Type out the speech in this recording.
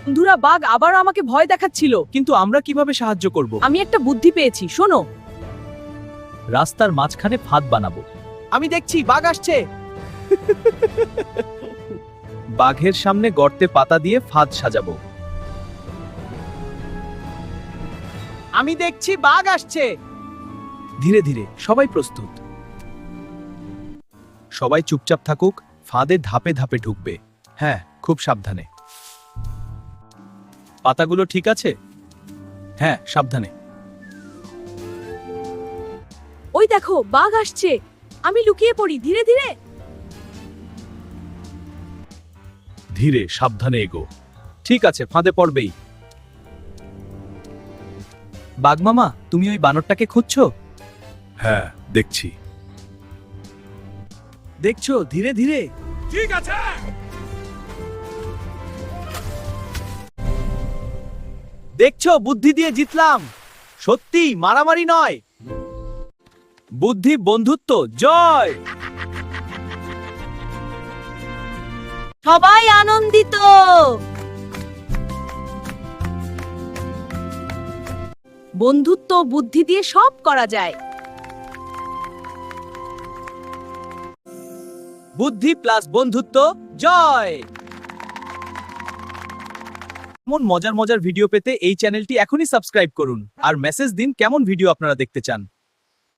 বন্ধুরা, বাঘ আবার আমাকে ভয় দেখাচ্ছিল। কিন্তু আমরা কিভাবে সাহায্য করব? আমি একটা বুদ্ধি পেয়েছি, শোনো। রাস্তার মাঝখানে ফাঁদ বানাবো। আমি দেখছি বাঘ আসছে। বাঘের সামনে গর্তে পাতা দিয়ে ফাঁদ সাজাবো। আমি দেখছি বাঘ আসছে। ধীরে ধীরে, সবাই প্রস্তুত। সবাই চুপচাপ থাকুক, ফাঁদে ধাপে ধাপে ঢুকবে। হ্যাঁ, খুব সাবধানে। পাতাগুলো ঠিক আছে? হ্যাঁ, সাবধানে। ওই দেখো, বাঘ আসছে। আমি লুকিয়ে পড়ি, ধীরে ধীরে। ধীরে, সাবধানে এগো। ঠিক আছে, ফাঁদে পড়বেই। বাঘ মামা, তুমি ওই বানরটাকে খুঁজছো? হ্যাঁ, দেখছি। দেখছো, ধীরে ধীরে। ঠিক আছে। দেখছো, বুদ্ধি দিয়ে জিতলাম। সত্যি, মারামারি নয়। বুদ্ধি, বন্ধুত্ব, জয়। সবাই আনন্দিত। বন্ধুত্ব, বুদ্ধি দিয়ে সব করা যায়। বুদ্ধি প্লাস বন্ধুত্ব, জয়। এমন মজার মজার ভিডিও পেতে এই চ্যানেলটি এখনই সাবস্ক্রাইব করুন আর মেসেজ দিন কেমন ভিডিও আপনারা দেখতে চান।